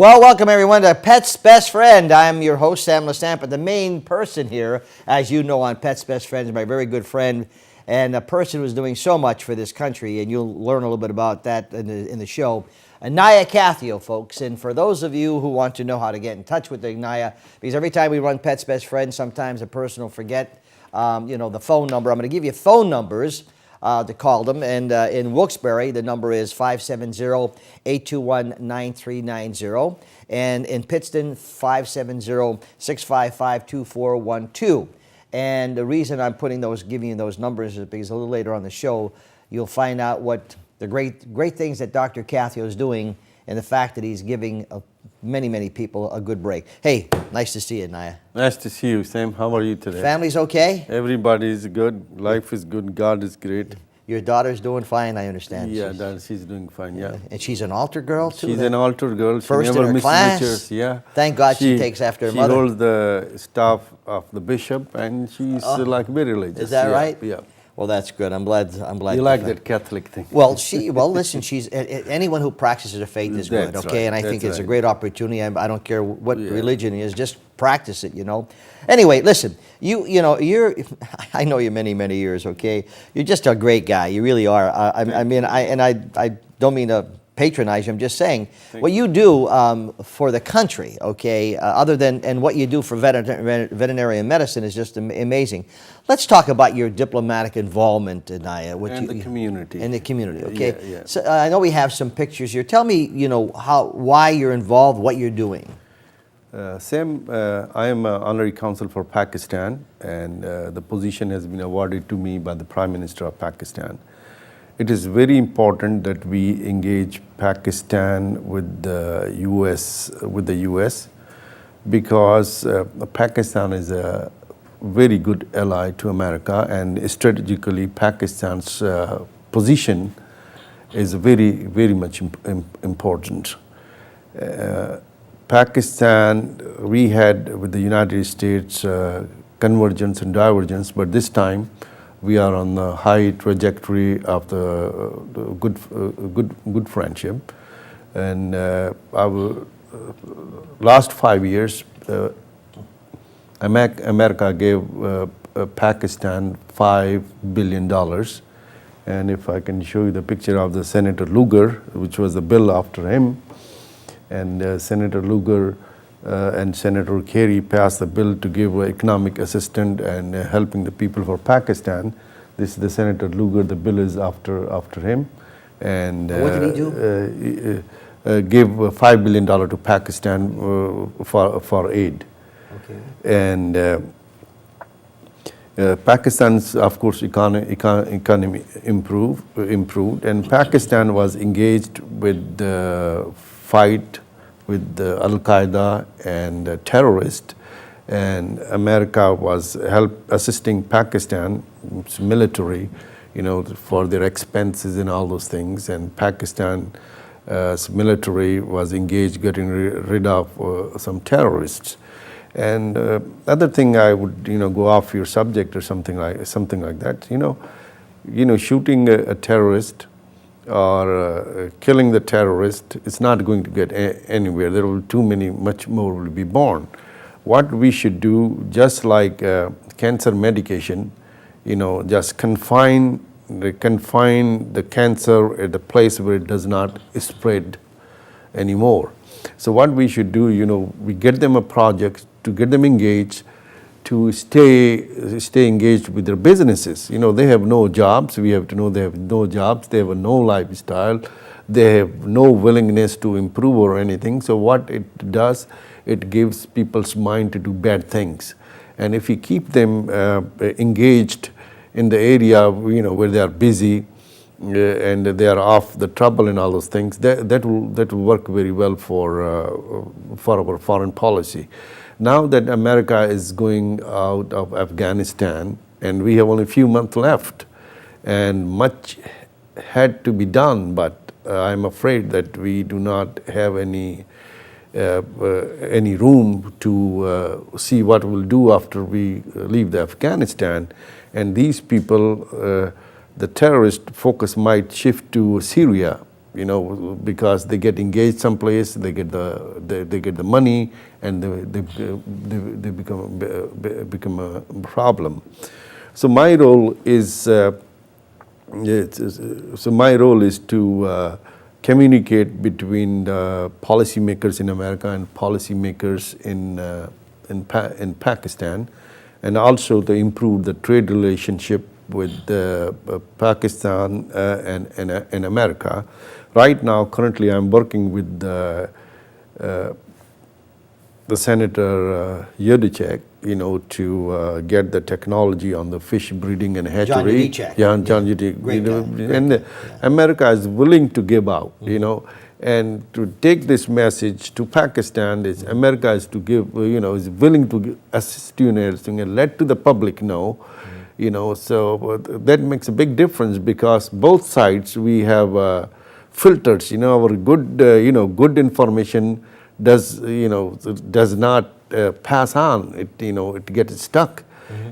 Well, welcome everyone to Pet's Best Friend. I'm your host, Sam LaStampa. The main person here, as you know on Pet's Best Friend, is my very good friend and a person who's doing so much for this country, and you'll learn a little bit about that in the show. Anaya Cathio, folks. And for those of you who want to know how to get in touch with Anaya, because every time we run Pet's Best Friend, sometimes a person will forget the phone number. I'm going to give you phone numbers to call them. And in Wilkes-Barre, the number is 570-821-9390. And in Pittston, 570-655-2412. And the reason I'm giving you those numbers is because a little later on the show, you'll find out what the great things that Dr. Cathio is doing and the fact that he's giving many people a good break. Hey, nice to see you, Naya. Nice to see you, Sam. How are you today? Family's okay? Everybody is good. Life is good. God is great. Your daughter's doing fine, I understand. Yeah, she's doing fine, yeah. And she's an altar girl, too? She's an altar girl. She First never in her misses class? lectures, yeah. Thank God she takes after her mother. She holds the staff of the bishop, and she's like very religious. Is that right? Yeah. Well, that's good. I'm glad. You like that Catholic thing? Well, listen, she's anyone who practices her faith is good, That's okay? right. And I think That's it's a right. great opportunity. I don't care what religion it is, just practice it, Anyway, listen, you're I know you many years, okay? You're just a great guy. You really are. I don't mean to patronize you. I'm just saying what you do for the country, okay? And what you do for veterinary medicine is just amazing. Let's talk about your diplomatic involvement, Anaya. The community. In the community, okay? Yeah. So I know we have some pictures here. Tell me, why you're involved, what you're doing. Sam, I am an honorary consul for Pakistan, and the position has been awarded to me by the Prime Minister of Pakistan. It is very important that we engage Pakistan with the U.S. because Pakistan is a very good ally to America, and strategically Pakistan's position is very much important. Pakistan, we had with the United States convergence and divergence, but this time we are on the high trajectory of the good friendship. And our last 5 years, America gave Pakistan $5 billion. And if I can show you the picture of the Senator Lugar, which was the bill after him, and Senator Lugar and Senator Kerry passed the bill to give economic assistance and helping the people for Pakistan. This is the Senator Lugar. The bill is after him. And what did he do? Give $5 billion to Pakistan for aid. Okay. And Pakistan's, of course, economy improved, and Pakistan was engaged with the fight with Al-Qaeda and terrorists, and America was assisting Pakistan's military, for their expenses and all those things, and Pakistan's military was engaged getting rid of some terrorists. And other thing I would go off your subject or something like that. Shooting a terrorist or killing the terrorist is not going to get anywhere. There will much more will be born. What we should do, just like cancer medication, just confine the cancer at the place where it does not spread anymore. So what we should do, we get them a project to get them engaged, to stay engaged with their businesses. They have no jobs. We have to know they have no jobs. They have no lifestyle. They have no willingness to improve or anything. So what it does, it gives people's mind to do bad things. And if you keep them engaged in the area, where they are busy and they are off the trouble and all those things, that will work very well for our foreign policy. Now that America is going out of Afghanistan, and we have only a few months left, and much had to be done, but I'm afraid that we do not have any room to see what we'll do after we leave the Afghanistan. And these people, the terrorist focus might shift to Syria because they get engaged someplace, they get the money, and they become a problem. So my role is to communicate between the policymakers in America and policymakers in Pakistan, and also to improve the trade relationship with Pakistan and America. Right now, currently, I'm working with the Senator Yudichak, to get the technology on the fish breeding and hatchery. Yudichak. John Yudichak. Great guy. And America is willing to give out, and to take this message to Pakistan is America is to give, is willing to assist you in everything and let to the public know, so that makes a big difference because both sides we have filters, our good information does not pass on, it gets stuck.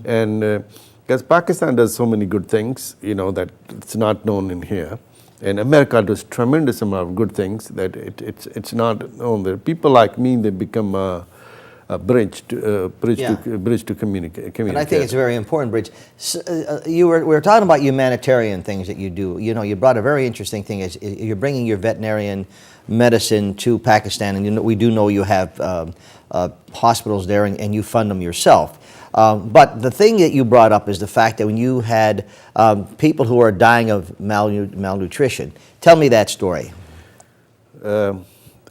And because Pakistan does so many good things, that it's not known in here. And America does tremendous amount of good things that it's not known there. People like me, they become a bridge to communicate. And I think it's a very important bridge. So, we were talking about humanitarian things that you do. You brought a very interesting thing. Is you're bringing your veterinarian medicine to Pakistan, and we do know you have hospitals there, and you fund them yourself. But the thing that you brought up is the fact that when you had people who are dying of malnutrition. Tell me that story.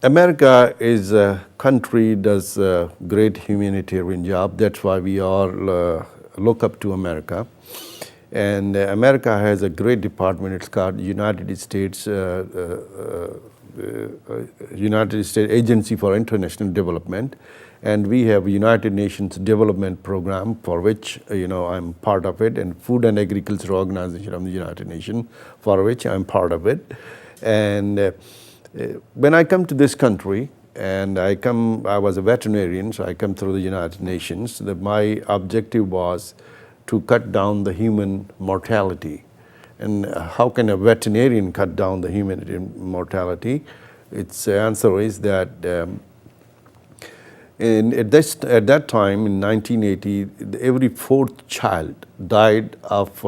America is a country does a great humanitarian job. That's why we all look up to America. And America has a great department. It's called United States Agency for International Development. And we have a United Nations Development Program for which, I'm part of it, and Food and Agriculture Organization of the United Nations for which I'm part of it. And when I come to this country, and I was a veterinarian, so I come through the United Nations, my objective was to cut down the human mortality. And how can a veterinarian cut down the human mortality? Its answer is that at that time, in 1980, every fourth child died of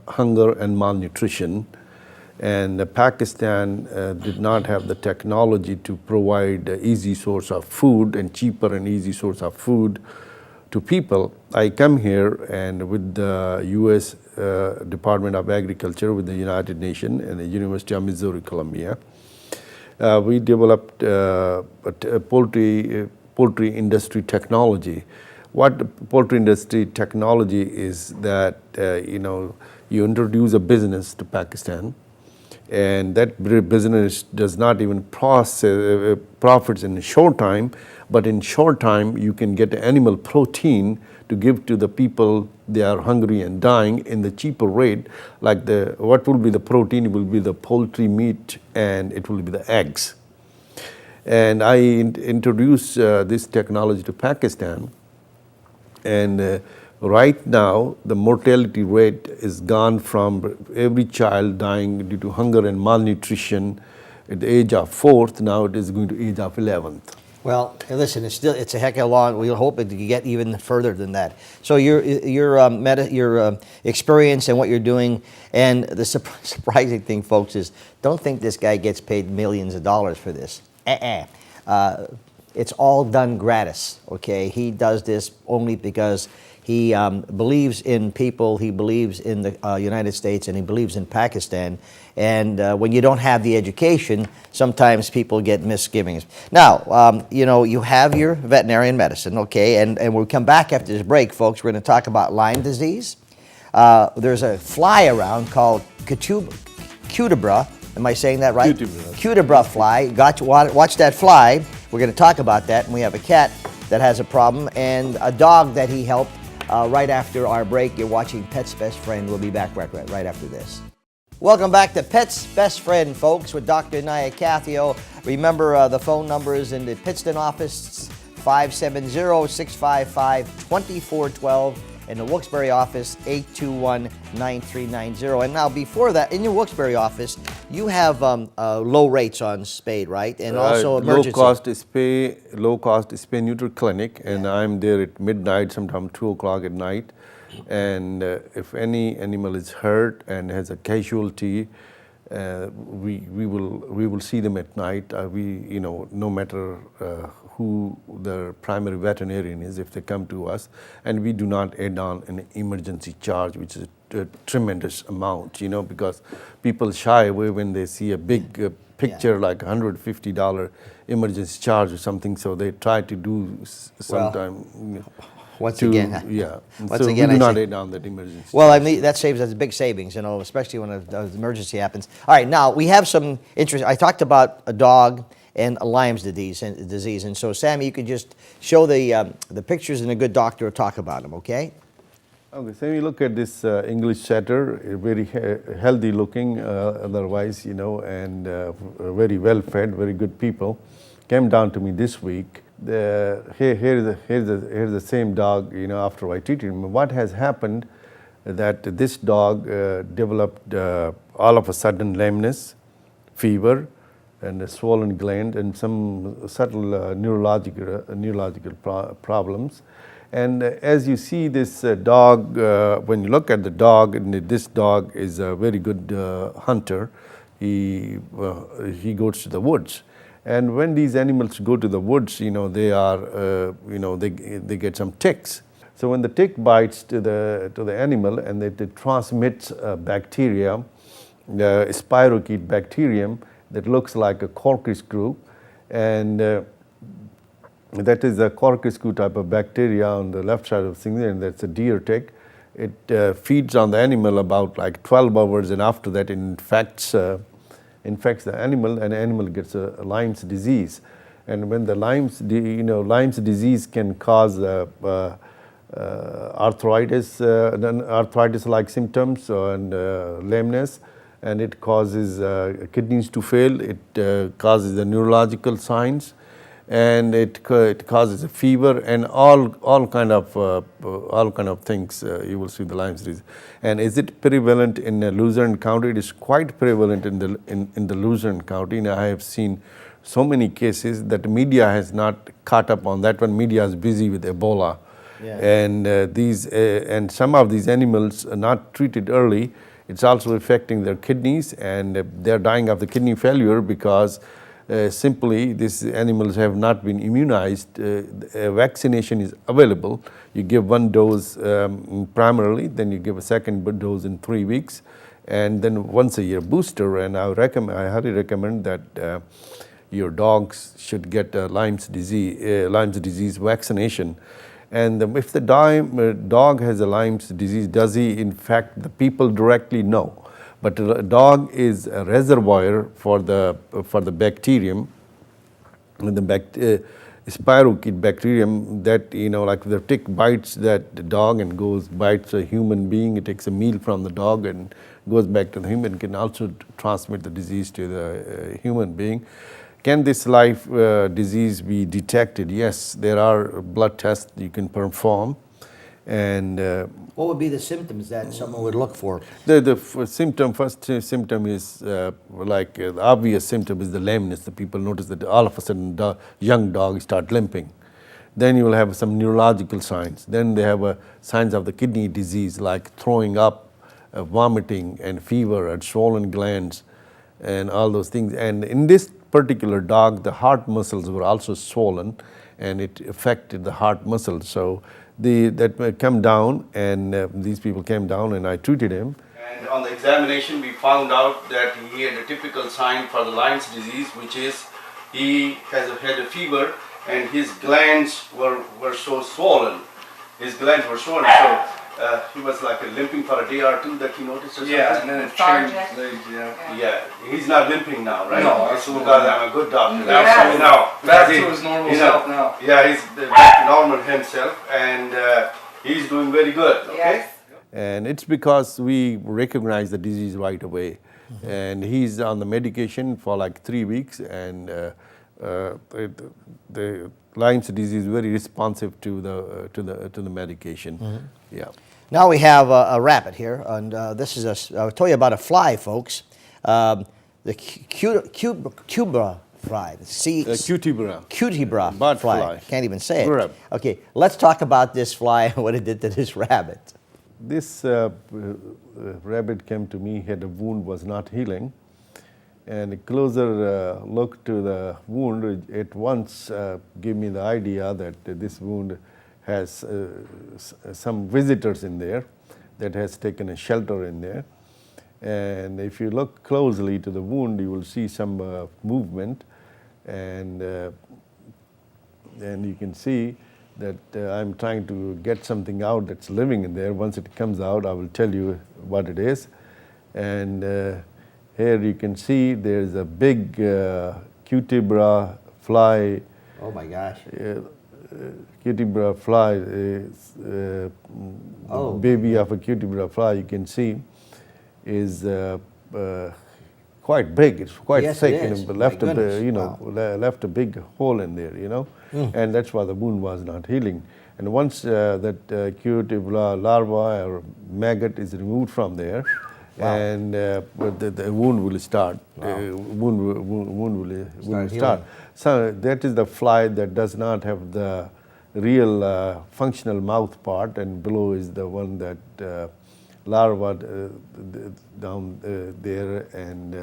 hunger and malnutrition. And Pakistan did not have the technology to provide an easy source of food and cheaper and easy source of food to people. I come here and with the U.S. Department of Agriculture, with the United Nations and the University of Missouri, Columbia, we developed poultry industry technology. What poultry industry technology is that, you introduce a business to Pakistan, and that business does not even process profits in a short time, but in short time you can get animal protein to give to the people. They are hungry and dying in the cheaper rate. Like what will be the protein? It will be the poultry meat and it will be the eggs. And I introduced this technology to Pakistan, and right now the mortality rate is gone from every child dying due to hunger and malnutrition at the age of 4th, now it is going to age of 11th. Well, listen, it's a heck of a long. We'll hope it to get even further than that. So your experience and what you're doing, and the surprising thing, folks, is don't think this guy gets paid millions of dollars for this. It's all done gratis. Okay, he does this only because he believes in people, he believes in the United States, and he believes in Pakistan. And when you don't have the education, sometimes people get misgivings. Now, you have your veterinarian medicine, okay? And we'll come back after this break, folks. We're going to talk about Lyme disease. There's a fly around called Cutibra. Am I saying that right? Cutibra fly. Watch that fly. We're going to talk about that. And we have a cat that has a problem and a dog that he helped. Right after our break, you're watching Pet's Best Friend. We'll be back right after this. Welcome back to Pet's Best Friend, folks, with Dr. Naya Cathio. Remember, the phone number is in the Pittston office, 570-655-2412. in the Wilkes-Barre office, 821-9390. And now before that, in your Wilkes-Barre office, you have low rates on spade, right? And also emergency. Low cost spay neuter clinic, and I'm there at midnight, sometimes 2 o'clock at night. And if any animal is hurt and has a casualty, we will see them at night. No matter who the primary veterinarian is, if they come to us, and we do not add on an emergency charge, which is a tremendous amount, because people shy away when they see a big picture like $150 emergency charge or something, so they try to do sometime. Once again, we do I not say- add on that emergency. Well, I mean, that saves us big savings, especially when an emergency happens. All right, now we have some interest. I talked about a dog and a Lyme's disease, and so Sammy, you could just show the pictures, and a good doctor will talk about them. Okay? Okay, so you look at this English setter, very healthy looking, otherwise, and very well fed, very good people. Came down to me this week. Here's the same dog, after I treated him. What has happened that this dog developed all of a sudden lameness, fever, and a swollen gland, and some subtle neurological problems. And as you see this dog, when you look at the dog, and this dog is a very good hunter. He goes to the woods. And when these animals go to the woods, they are, they get some ticks. So when the tick bites to the animal, and it transmits bacteria, the spirochete bacterium that looks like a corkscrew, and that is a corkscrew type of bacteria on the left side of things, and that's a deer tick. It feeds on the animal about like 12 hours, and after that it infects the animal, and the animal gets a Lyme's disease. And when the Lyme's disease can cause arthritis-like symptoms and lameness, and it causes kidneys to fail. It causes the neurological signs, and it causes a fever and all kind of things. You will see the Lyme's disease. And is it prevalent in Luzerne County? It is quite prevalent in the Luzerne County. And I have seen so many cases that the media has not caught up on that one. Media is busy with Ebola, and and some of these animals are not treated early. It's also affecting their kidneys, and they're dying of the kidney failure because simply these animals have not been immunized. Vaccination is available. You give one dose primarily, then you give a second dose in 3 weeks, and then once a year booster. And I highly recommend that your dogs should get Lyme's disease vaccination. And if the dog has a Lyme's disease, does he infect the people directly? No. But the dog is a reservoir for the bacterium, the spirochete bacterium that, like the tick bites that dog and bites a human being, it takes a meal from the dog and goes back to the human, can also transmit the disease to the human being. Can this disease be detected? Yes, there are blood tests you can perform. And what would be the symptoms that someone would look for? The first symptom is the obvious symptom is the lameness. The people notice that all of a sudden the young dogs start limping. Then you will have some neurological signs. Then they have signs of the kidney disease, like throwing up, vomiting, and fever, and swollen glands, and all those things. And in this particular dog, the heart muscles were also swollen, and it affected the heart muscles. So that come down, and these people came down, and I treated him. And on the examination, we found out that he had a typical sign for the Lyme's disease, which is he had a fever, and his glands were so swollen. His glands were swollen, so he was like limping for a day or two that he noticed. Or yeah, something. and then it changed. Yeah, he's not limping now, right? No, Absolutely. Because I'm a good doctor. Yes. Absolutely now. Back to his normal self now. Yeah, he's back to normal himself, and he's doing very good. Okay. Yes. And it's because we recognize the disease right away, and he's on the medication for like 3 weeks, and the Lyme's disease is very responsive to the medication. Yeah. Now we have a rabbit here, and this is I'll tell you about a fly, folks. The Cutibra fly. Cutibra. Cutibra Bud fly. fly. Can't even say it. Grub. Okay, let's talk about this fly and what it did to this rabbit. This rabbit came to me, had a wound, was not healing. And a closer look to the wound at once gave me the idea that this wound has some visitors in there that has taken a shelter in there. And if you look closely to the wound, you will see some movement, and you can see that I'm trying to get something out that's living in there. Once it comes out, I will tell you what it is. And here you can see there's a big Cutibra fly. Oh my gosh. Cutibra fly, Oh. baby of a Cutibra fly, you can see, is quite big. It's quite Yes, thick, it is. and My left goodness. left a big hole in there, and that's why the wound was not healing. And once that Cutibra larva or maggot is removed from there, and the wound will start. Wound will start. So that is the fly that does not have the real functional mouth part, and below is the one that larva down there, and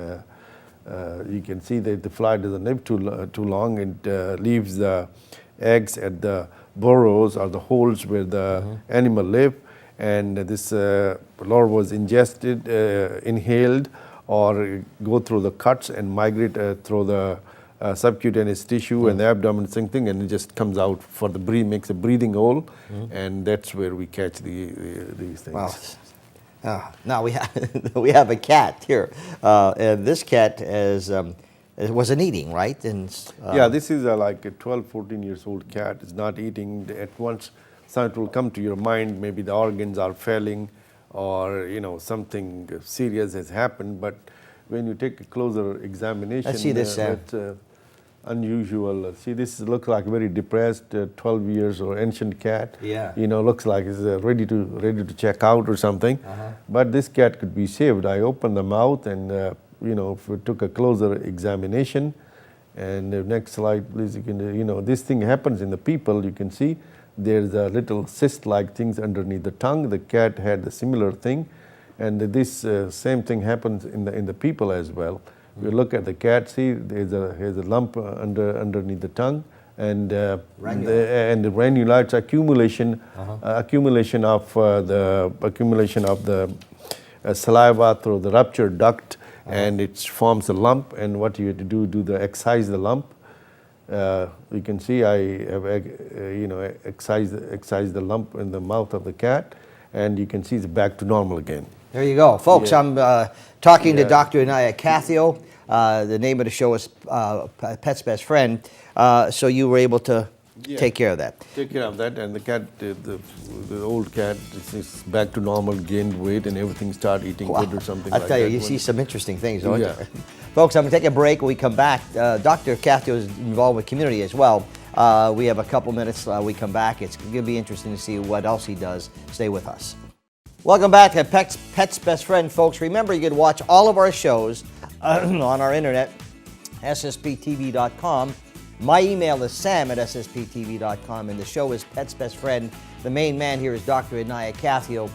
you can see that the fly doesn't live too long. It leaves the eggs at the burrows or the holes where the animal live, and this larva was ingested, inhaled, or go through the cuts and migrate through the subcutaneous tissue and the abdomen, same thing, and it just comes out for the makes a breathing hole, and that's where we catch these things. Wow. Now we have a cat here, and this cat wasn't eating, right? And yeah, this is like a 12, 14 years old cat. It's not eating. At once, something will come to your mind. Maybe the organs are failing, or something serious has happened. But when you take a closer examination, let's see this. That's unusual. See, this looks like a very depressed 12 years or ancient cat. Yeah. Looks like it's ready to check out or something. But this cat could be saved. I opened the mouth, and if we took a closer examination, and the next slide, please. You can, this thing happens in the people. You can see there's a little cyst-like things underneath the tongue. The cat had a similar thing, and this same thing happens in the people as well. We look at the cat, see there's a lump underneath the tongue, and the granulites accumulation of the saliva through the ruptured duct, and it forms a lump. And what you have to do excise the lump. You can see I have excised the lump in the mouth of the cat, and you can see it's back to normal again. There you go, folks. Yeah. I'm talking to Dr. Inaya Kathio. The name of the show is Pet's Best Friend. So you were able to take care of that. Take care of that, and the cat, the old cat, is back to normal, gained weight, and everything started eating good or something like that. I'll tell you, you see some interesting things, don't Yeah. you? Folks, I'm going to take a break. When we come back, Dr. Kathio is involved with community as well. We have a couple minutes. We come back. It's going to be interesting to see what else he does. Stay with us. Welcome back to Pet's Best Friend, folks. Remember, you can watch all of our shows on our internet, ssptv.com. My email is sam@ssptv.com, and the show is Pet's Best Friend. The main man here is Dr. Inaya Kathio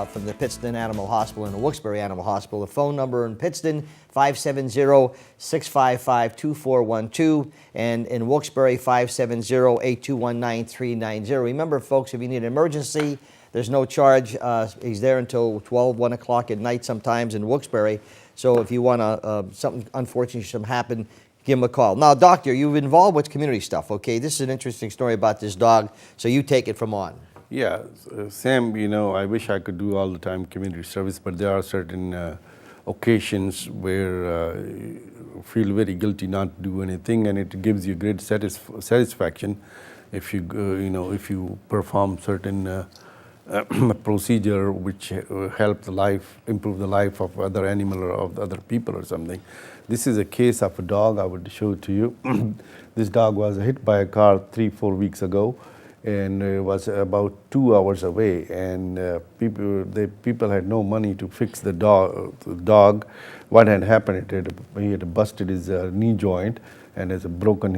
from the Pittston Animal Hospital and the Wilkes-Barre Animal Hospital. The phone number in Pittston, 570-655-2412, and in Wilkes-Barre, 570-821-9390. Remember, folks, if you need an emergency, there's no charge. He's there until 1 o'clock at night sometimes in Wilkes-Barre. So if you want something unfortunate should happen, give him a call. Now, doctor, you've been involved with community stuff, okay? This is an interesting story about this dog, so you take it from on. Yeah, Sam, I wish I could do all the time community service, but there are certain occasions where you feel very guilty not to do anything, and it gives you great satisfaction if you, if you perform certain procedure which help the life, improve the life of other animal or of other people or something. This is a case of a dog. I would show it to you. This dog was hit by a car 3-4 weeks ago, and was about 2 hours away. And people had no money to fix the dog. What had happened? He had busted his knee joint and has broken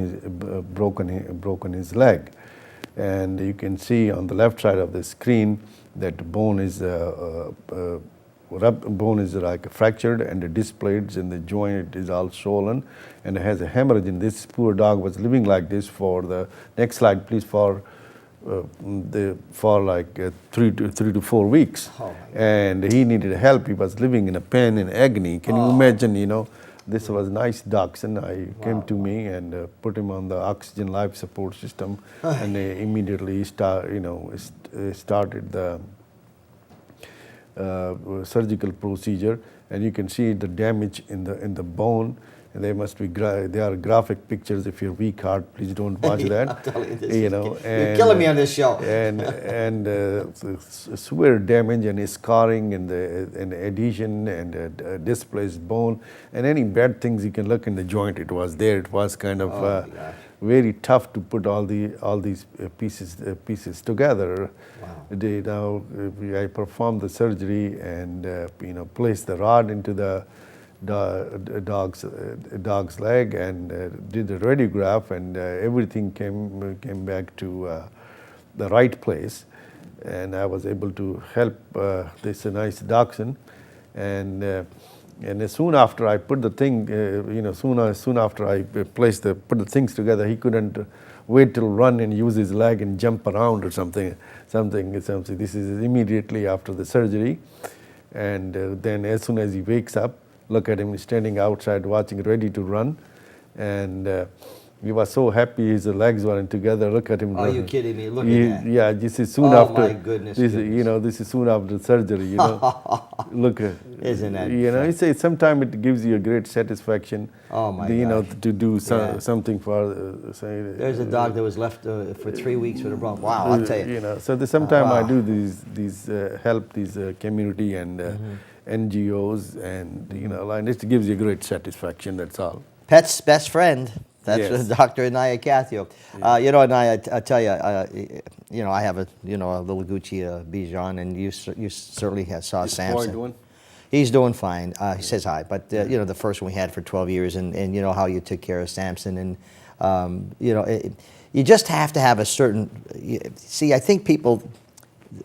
his leg. And you can see on the left side of the screen that the bone is like fractured and displaced, and the joint is all swollen and it has a hemorrhage. And this poor dog was living like this for the next slide, please, for like 3 to 4 weeks. Oh, and he needed help. He was living in a pain and agony. Can you imagine? This was nice dachshund. I came to me and put him on the oxygen life support system, and they immediately started the surgical procedure. And you can see the damage in the bone. And they must be they are graphic pictures. If you're weak heart, please don't watch that. I'm telling you, this You're killing me on this show. And severe damage and scarring and adhesion and displaced bone and any bad things you can look in the joint. It was there. It was kind of very tough to put all these pieces together. Wow. I performed the surgery and placed the rod into the dog's leg and did the radiograph, and everything came back to the right place, and I was able to help this nice dachshund. And as soon after I put the thing, soon after I put the things together, he couldn't wait till run and use his leg and jump around or something. This is immediately after the surgery, and then as soon as he wakes up, look at him standing outside watching, ready to run. And he was so happy his legs weren't together. Look at him. Are you kidding me? Look at that. Yeah, this is soon after. Oh my goodness. This is soon after surgery. Look at. Isn't that? It's sometimes it gives you a great satisfaction. Oh my gosh. To do something for. There's a dog that was left for 3 weeks with a problem. Wow, I'll tell you. So sometimes I do these help these community and NGOs, and and it gives you great satisfaction. That's all. Pet's best friend. That's Yes. Dr. Anaya Kathio. Anaya, I tell you, I have a little Gucci Bichon, and you certainly saw Samson. Doing? He's doing fine. He says hi, but the first one we had for 12 years, and you know how you took care of Samson, and you just have to have a certain. See, I think people.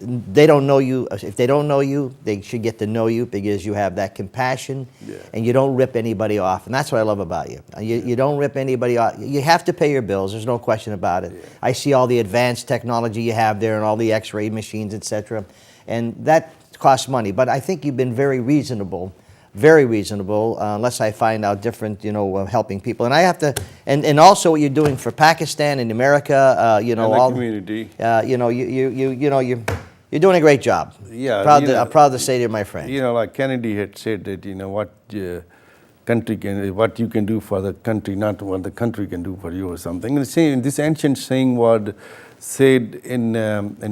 They don't know you. If they don't know you, they should get to know you because you have that compassion, and you don't rip anybody off. And that's what I love about you. You don't rip anybody off. You have to pay your bills. There's no question about it. Yeah. I see all the advanced technology you have there and all the X-ray machines, etc., and that costs money. But I think you've been very reasonable. Very reasonable, unless I find out different, helping people. And I have to, and also what you're doing for Pakistan and America, and all the community. You're doing a great job. Yeah, I'm proud to say to you, my friend. Like Kennedy had said that what you can do for the country, not what the country can do for you or something. And this ancient saying was said in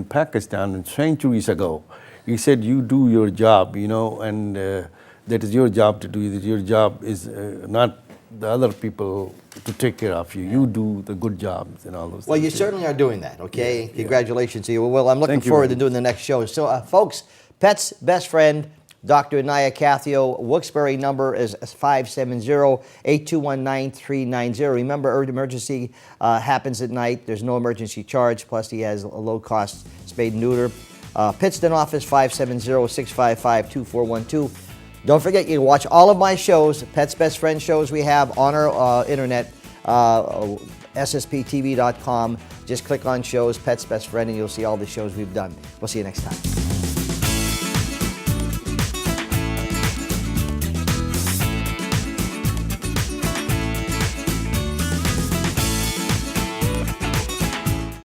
Pakistan centuries ago. He said, "You do your job, and." That is your job to do. Your job is not the other people to take care of you. You do the good jobs and all those things. Well, you certainly are doing that, okay? Yeah, congratulations to you. Well, I'm looking forward to doing the next show. So, folks, Pet's best friend, Dr. Anaya Kathio. Wilkes-Barre number is 570-8219-390. Remember, emergency happens at night. There's no emergency charge. Plus, he has a low-cost spade and neuter. Pittston office, 570-655-2412. Don't forget, you can watch all of my shows, Pet's Best Friend shows we have on our internet, ssptv.com. Just click on shows, Pet's Best Friend, and you'll see all the shows we've done. We'll see you next time.